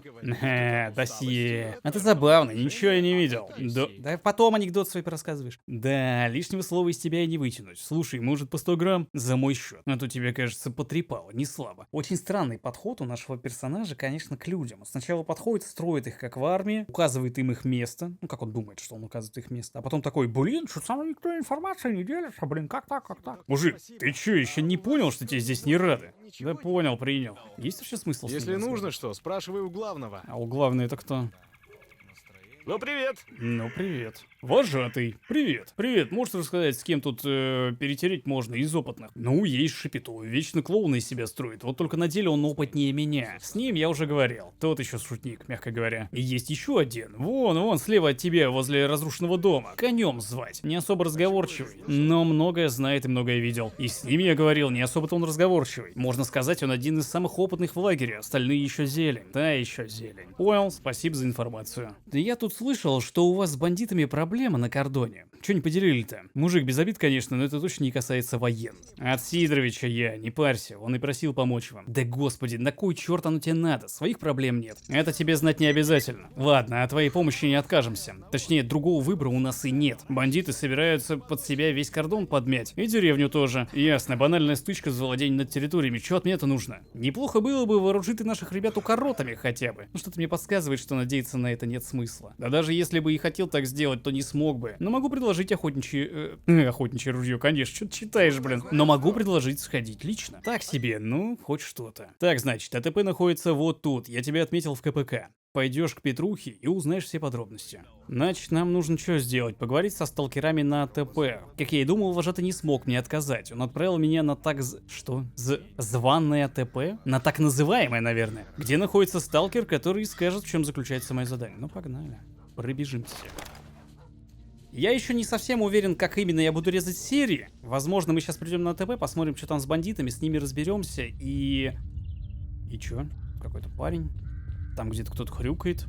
Досье. Это забавно, ничего я не видел. Да потом анекдот свой рассказываешь. Да, лишнего слова из тебя и не вытянуть. Слушай, может по 100 грамм? За мой счет. А то тебя, кажется, потрепало, не слабо. Очень странный подход у нашего персонажа, конечно, к людям. Сначала подходит, строит их как в армии, указывает им их место. Ну, как он думает, что он указывает их место. А потом такой, блин, что со мной никто информации не делится, блин, как так, как так? Мужик, ты чё, еще не понял, что тебе здесь не рады? Да понял, принял. Есть вообще смысл с ним Если разговаривать? нужно что, спрашивай у главного. А у главного это кто? Ну, привет. Ну, привет. Вожатый. Привет. Привет. Можешь рассказать, с кем тут перетереть можно из опытных? Ну, есть Шапито. Вечно клоуна из себя строит. Вот только на деле он опытнее меня. С ним я уже говорил. Тот еще шутник, мягко говоря. И есть еще один. Вон, слева от тебя, возле разрушенного дома. Конем звать. Не особо разговорчивый. Но многое знает и многое видел. И с ним я говорил, не особо-то он разговорчивый. Можно сказать, он один из самых опытных в лагере. Остальные еще зелень. Да, еще зелень. Понял, спасибо за информацию. Да я тут слышал, что у вас с бандитами проблема на кордоне. Че не поделили-то? Мужик без обид, конечно, но это точно не касается военных. От Сидоровича я, не парься, он и просил помочь вам. Да господи, на кой черт оно тебе надо? Своих проблем нет. Это тебе знать не обязательно. Ладно, от твоей помощи не откажемся. Точнее, другого выбора у нас и нет. Бандиты собираются под себя весь кордон подмять. И деревню тоже. Ясно, банальная стычка за владение над территориями. Че от меня-то нужно? Неплохо было бы вооружить и наших ребят укоротами хотя бы. Ну что-то мне подсказывает, что надеяться на это нет смысла. Да даже если бы и хотел так сделать, то не смог бы. Но могу предложить охотничье ружье, конечно, что-то читаешь, блин. Но могу предложить сходить лично. Так себе, ну, хоть что-то. Так, значит, АТП находится вот тут. Я тебя отметил в КПК. Пойдешь к Петрухе и узнаешь все подробности. Значит, нам нужно что сделать? Поговорить со сталкерами на АТП. Как я и думал, вожатый не смог мне отказать. Он отправил меня на званое АТП? На так называемое, наверное. Где находится сталкер, который скажет, в чем заключается мое задание. Ну, погнали. Пробежимся. Я еще не совсем уверен, как именно я буду резать серии. Возможно, мы сейчас придем на АТП, посмотрим, что там с бандитами, с ними разберемся и... И чё? Какой-то парень. Там где-то кто-то хрюкает.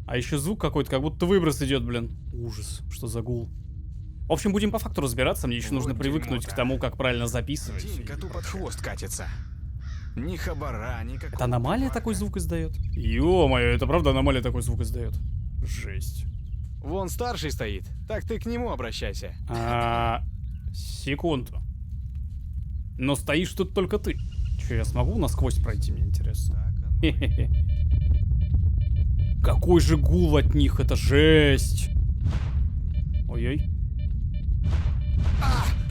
А еще звук какой-то, как будто выброс идет, блин. Ужас, что за гул. В общем, будем по факту разбираться. Мне еще нужно привыкнуть к тому, как правильно записывать. День коту под хвост катится. Ни хабара, никакого... Это аномалия такой звук издает? Ё-моё, это правда аномалия такой звук издает? Жесть. Вон старший стоит. Так ты к нему обращайся. Секунду. Но стоишь тут только ты. Че, я смогу насквозь пройти, мне интересно? Хе-хе-хе. Какой же гул от них, это жесть. Ой-ой.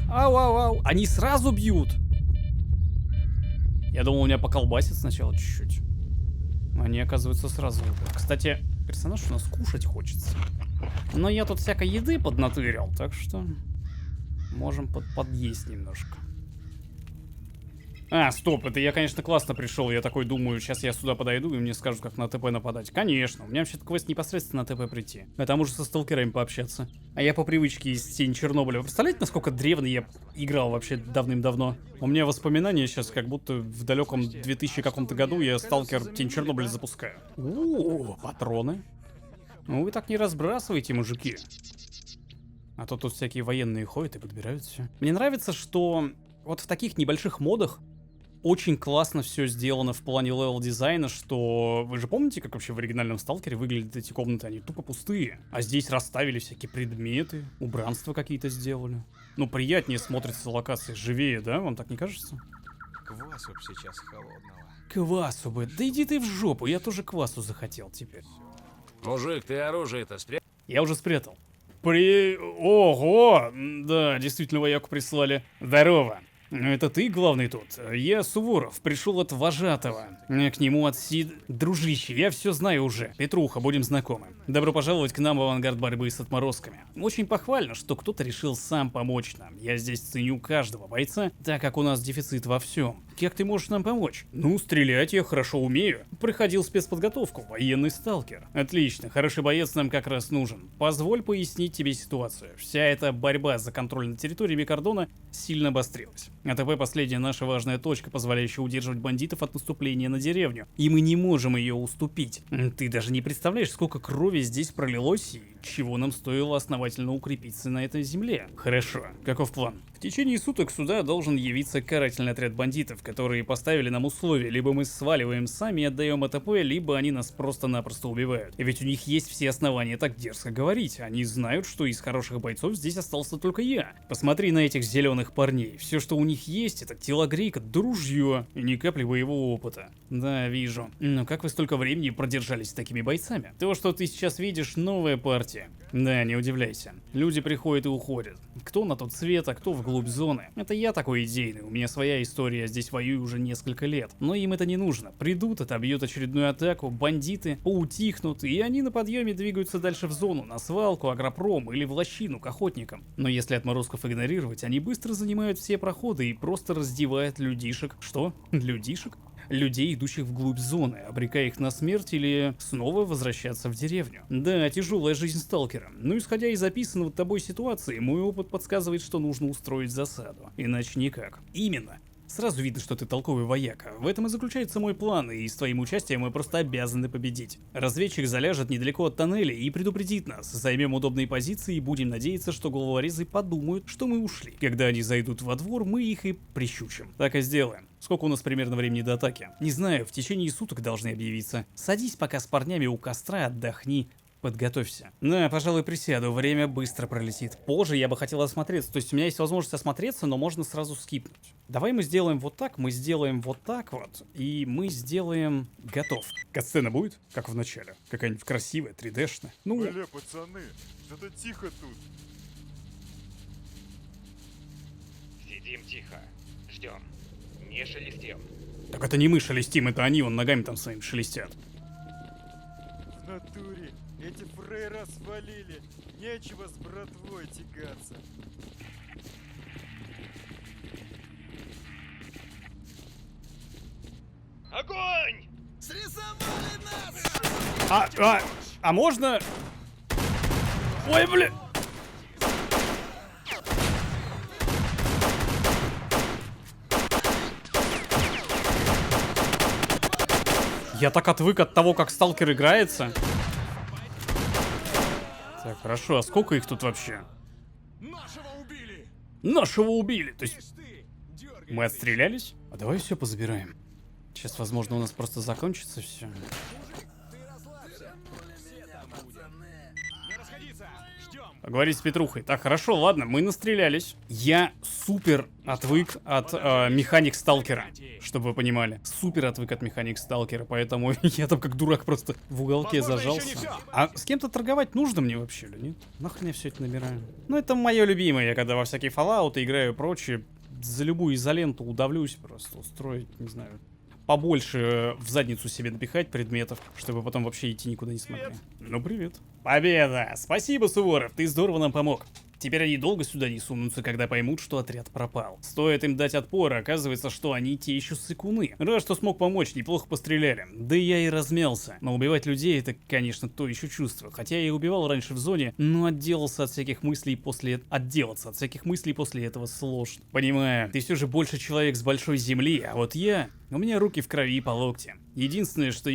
Ау-ау-ау. Они сразу бьют. Я думал, у меня поколбасит сначала чуть-чуть. Они, оказывается, сразу бьют. Кстати, персонаж у нас кушать хочется. Но я тут всякой еды поднатырил, так что можем подъесть немножко. Стоп, это я, конечно, классно пришел. Я такой думаю, сейчас я сюда подойду и мне скажут, как на ТП нападать. Конечно, у меня вообще-то квест непосредственно на ТП прийти. К тому же со сталкерами пообщаться. А я по привычке из Тени Чернобыля. Вы представляете, насколько древний я играл вообще давным-давно? У меня воспоминания сейчас, как будто в далеком 2000 каком-то году я сталкер Тень Чернобыля запускаю. Патроны. Ну вы так не разбрасывайте, мужики. А то тут всякие военные ходят и подбирают все. Мне нравится, что вот в таких небольших модах очень классно все сделано в плане левел-дизайна, что... Вы же помните, как вообще в оригинальном Сталкере выглядят эти комнаты? Они тупо пустые. А здесь расставили всякие предметы, убранства какие-то сделали. Ну, приятнее смотрится локация, живее, да? Вам так не кажется? Квасу б сейчас холодного. Квасу бы. Да иди ты в жопу, я тоже квасу захотел теперь. Мужик, ты оружие-то спрятал? Я уже спрятал. Ого! Да, действительно, вояку прислали. Здорово. Это ты главный тут? Я Суворов, пришел от вожатого. К нему от Дружище, я все знаю уже. Петруха, будем знакомы. Добро пожаловать к нам в авангард борьбы с отморозками. Очень похвально, что кто-то решил сам помочь нам. Я здесь ценю каждого бойца, так как у нас дефицит во всем. Как ты можешь нам помочь? Ну, стрелять я хорошо умею. Проходил спецподготовку, военный сталкер. Отлично, хороший боец нам как раз нужен. Позволь пояснить тебе ситуацию. Вся эта борьба за контроль над территориями кордона сильно обострилась. АТП — последняя наша важная точка, позволяющая удерживать бандитов от наступления на деревню. И мы не можем ее уступить. Ты даже не представляешь, сколько крови здесь пролилось и чего нам стоило основательно укрепиться на этой земле. Хорошо, каков план? В течение суток сюда должен явиться карательный отряд бандитов, которые поставили нам условия: либо мы сваливаем сами и отдаем АТП, либо они нас просто-напросто убивают. И ведь у них есть все основания так дерзко говорить. Они знают, что из хороших бойцов здесь остался только я. Посмотри на этих зеленых парней. Все, что у них есть, это телогрейка, да ружье и ни капли боевого опыта. Да, вижу. Но как вы столько времени продержались с такими бойцами? То, что ты сейчас видишь, новая партия. Да, не удивляйся. Люди приходят и уходят. Кто на тот свет, а кто вглубь зоны. Это я такой идейный, у меня своя история, здесь воюю уже несколько лет. Но им это не нужно. Придут, отобьют очередную атаку, бандиты поутихнут, и они на подъеме двигаются дальше в зону, на свалку, агропром или в лощину к охотникам. Но если отморозков игнорировать, они быстро занимают все проходы и просто раздевают людишек. Что? Людишек? Людей, идущих вглубь зоны, обрекая их на смерть или снова возвращаться в деревню. Да, тяжелая жизнь сталкера. Но исходя из описанного тобой ситуации, мой опыт подсказывает, что нужно устроить засаду. Иначе никак. Именно. Сразу видно, что ты толковый вояка. В этом и заключается мой план, и с твоим участием мы просто обязаны победить. Разведчик заляжет недалеко от тоннеля и предупредит нас. Займем удобные позиции и будем надеяться, что головорезы подумают, что мы ушли. Когда они зайдут во двор, мы их и прищучим. Так и сделаем. Сколько у нас примерно времени до атаки? Не знаю, в течение суток должны объявиться. Садись пока с парнями у костра, отдохни. Подготовься. Да, пожалуй, присяду, время быстро пролетит. Позже я бы хотел осмотреться, то есть у меня есть возможность осмотреться, но можно сразу скипнуть. Давай мы сделаем вот так, мы сделаем вот так вот, и мы сделаем... Готов. Катсцена будет, как в начале? Какая-нибудь красивая, 3D-шная. Ну... Бля, пацаны, что-то тихо тут. Сидим тихо. Ждем. Не шелестим. Так это не мы шелестим, это они вон ногами там своим шелестят. В натуре, эти фрейра свалили. Нечего с братвой тягаться. Огонь! А можно... Ой, бля... Я так отвык от того, как сталкер играется. Так, хорошо, а сколько их тут вообще? Нашего убили! Нашего убили! То есть мы отстрелялись? А давай все позабираем. Сейчас, возможно, у нас просто закончится все. Поговорить с Петрухой. Так, хорошо, ладно, мы настрелялись. Я супер отвык от механик сталкера, чтобы вы понимали. Супер отвык от механик сталкера, поэтому я там как дурак просто в уголке зажался. А с кем-то торговать нужно мне вообще или нет? Нахрен я все это набираю? Ну, это мое любимое, я когда во всякие Fallout играю и прочее, за любую изоленту удавлюсь просто, устроить, не знаю, побольше в задницу себе напихать предметов, чтобы потом вообще идти никуда не смогли. Ну, привет. Победа! Спасибо, Суворов, ты здорово нам помог. Теперь они долго сюда не сунутся, когда поймут, что отряд пропал. Стоит им дать отпор, оказывается, что они те еще сыкуны. Рад, что смог помочь, неплохо постреляли. Да я и размялся. Но убивать людей — это, конечно, то еще чувство. Хотя я и убивал раньше в зоне, но отделаться от всяких мыслей после... Отделаться от всяких мыслей после этого сложно. Понимаю, ты все же больше человек с большой земли, а вот я... У меня руки в крови по локти. Единственное, что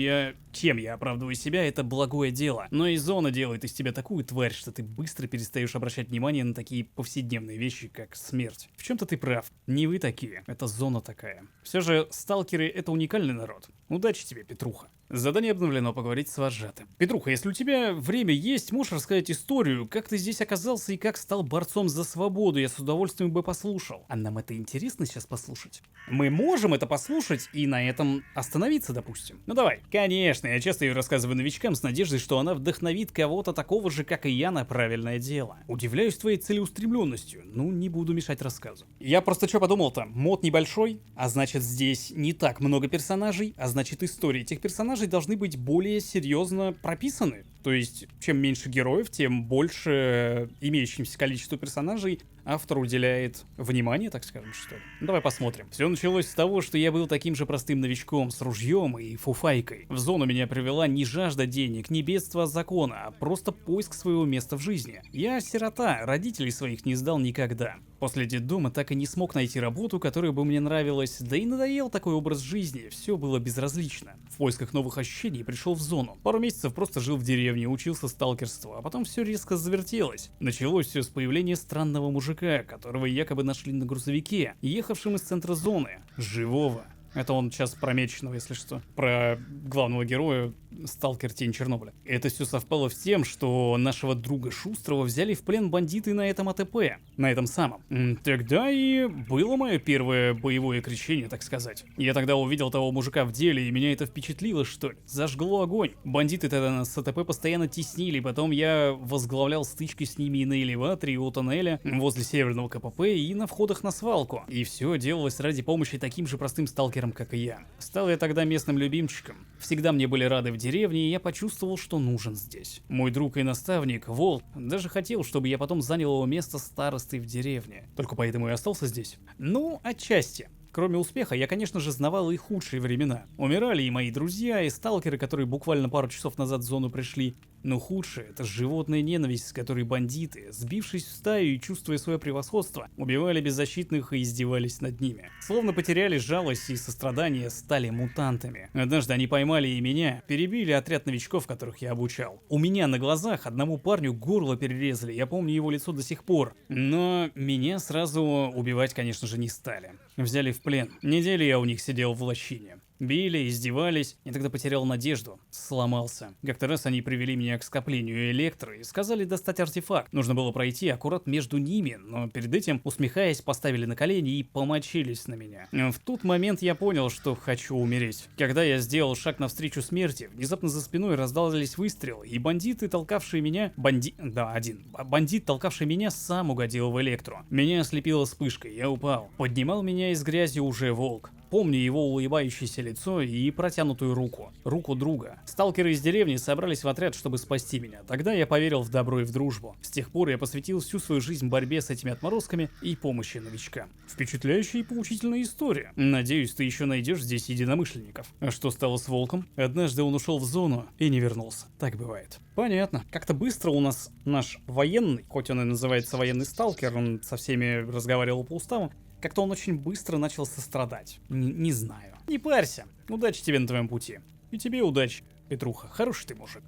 чем я оправдываю себя, это благое дело. Но и зона делает из тебя такую тварь, что ты быстро перестаешь обращать внимание на такие повседневные вещи, как смерть. В чем-то ты прав. Не вы такие, это зона такая. Все же сталкеры — это уникальный народ. Удачи тебе, Петруха. Задание обновлено, поговорить с вожатым. Петруха, если у тебя время есть, можешь рассказать историю, как ты здесь оказался и как стал борцом за свободу, я с удовольствием бы послушал. А нам это интересно сейчас послушать? Мы можем это послушать и на этом остановиться, допустим. Ну давай. Конечно, я часто ее рассказываю новичкам с надеждой, что она вдохновит кого-то такого же, как и я, на правильное дело. Удивляюсь твоей целеустремленностью, ну не буду мешать рассказу. Я просто что подумал-то, мод небольшой, а значит здесь не так много персонажей, а значит истории этих персонажей должны быть более серьезно прописаны. То есть, чем меньше героев, тем больше имеющимся количеству персонажей автор уделяет внимание, так скажем, что ли. Ну, давай посмотрим. Все началось с того, что я был таким же простым новичком с ружьем и фуфайкой. В зону меня привела не жажда денег, не бедство закона, а просто поиск своего места в жизни. Я сирота, родителей своих не сдал никогда. После детдома так и не смог найти работу, которая бы мне нравилась, да и надоел такой образ жизни, все было безразлично. В поисках новых ощущений пришел в зону. Пару месяцев просто жил в деревне, учился сталкерству, а потом все резко завертелось. Началось все с появления странного мужика, которого якобы нашли на грузовике, ехавшем из центра зоны. Живого. Это он сейчас про Меченого, если что. Про главного героя, сталкер Тень Чернобыля. Это все совпало с тем, что нашего друга Шустрого взяли в плен бандиты на этом АТП. На этом самом. Тогда и было мое первое боевое крещение, так сказать. Я тогда увидел того мужика в деле, и меня это впечатлило, что ли. Зажгло огонь. Бандиты тогда нас с АТП постоянно теснили, потом я возглавлял стычки с ними и на элеваторе, и у тоннеля, возле северного КПП, и на входах на свалку. И все делалось ради помощи таким же простым сталкерам, как и я. Стал я тогда местным любимчиком. Всегда мне были рады в деревне, и я почувствовал, что нужен здесь. Мой друг и наставник, Волк, даже хотел, чтобы я потом занял его место старостой в деревне. Только поэтому и остался здесь. Ну, отчасти. Кроме успеха, я, конечно же, знавал и худшие времена. Умирали и мои друзья, и сталкеры, которые буквально пару часов назад в зону пришли. Но худшее — это животная ненависть, с которой бандиты, сбившись в стаю и чувствуя свое превосходство, убивали беззащитных и издевались над ними. Словно потеряли жалость и сострадание, стали мутантами. Однажды они поймали и меня, перебили отряд новичков, которых я обучал. У меня на глазах одному парню горло перерезали, я помню его лицо до сих пор. Но меня сразу убивать, конечно же, не стали. Взяли в плен. Неделю я у них сидел в лощине. Били, издевались, я тогда потерял надежду, сломался. Как-то раз они привели меня к скоплению электро и сказали достать артефакт. Нужно было пройти аккурат между ними, но перед этим, усмехаясь, поставили на колени и помочились на меня. В тот момент я понял, что хочу умереть. Когда я сделал шаг навстречу смерти, внезапно за спиной раздались выстрелы, и бандиты, толкавшие меня... Бандит, толкавший меня, сам угодил в электро. Меня ослепило вспышкой, я упал. Поднимал меня из грязи уже Волк. Помню его улыбающееся лицо и протянутую руку. Руку друга. Сталкеры из деревни собрались в отряд, чтобы спасти меня. Тогда я поверил в добро и в дружбу. С тех пор я посвятил всю свою жизнь борьбе с этими отморозками и помощи новичкам. Впечатляющая и поучительная история. Надеюсь, ты еще найдешь здесь единомышленников. А что стало с Волком? Однажды он ушел в зону и не вернулся. Так бывает. Понятно. Как-то быстро у нас наш военный, хоть он и называется военный сталкер, он со всеми разговаривал по уставу, как-то он очень быстро начал сострадать. Не знаю. Не парься. Удачи тебе на твоем пути. И тебе удачи, Петруха. Хороший ты мужик.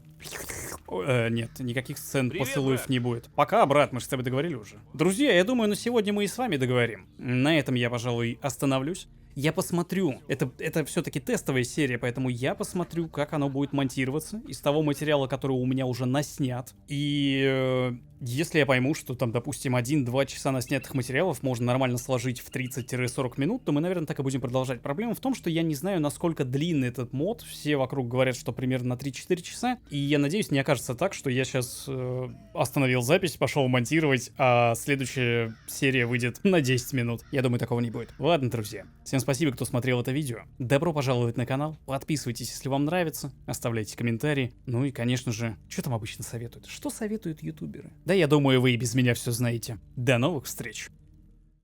Нет, никаких сцен поцелуев не будет. Пока, брат, мы же с тобой договорили уже. Друзья, я думаю, на сегодня мы и с вами договорим. На этом я, пожалуй, остановлюсь. Я посмотрю. Это все-таки тестовая серия, поэтому я посмотрю, как оно будет монтироваться из того материала, который у меня уже наснят. И если я пойму, что там, допустим, 1-2 часа наснятых материалов можно нормально сложить в 30-40 минут, то мы, наверное, так и будем продолжать. Проблема в том, что я не знаю, насколько длинный этот мод. Все вокруг говорят, что примерно на 3-4 часа. И я надеюсь, не окажется так, что я сейчас остановил запись, пошел монтировать, а следующая серия выйдет на 10 минут. Я думаю, такого не будет. Ладно, друзья. Всем спасибо, кто смотрел это видео. Добро пожаловать на канал. Подписывайтесь, если вам нравится. Оставляйте комментарии. Ну и, конечно же, что там обычно советуют? Что советуют ютуберы? Да я думаю, вы и без меня все знаете. До новых встреч.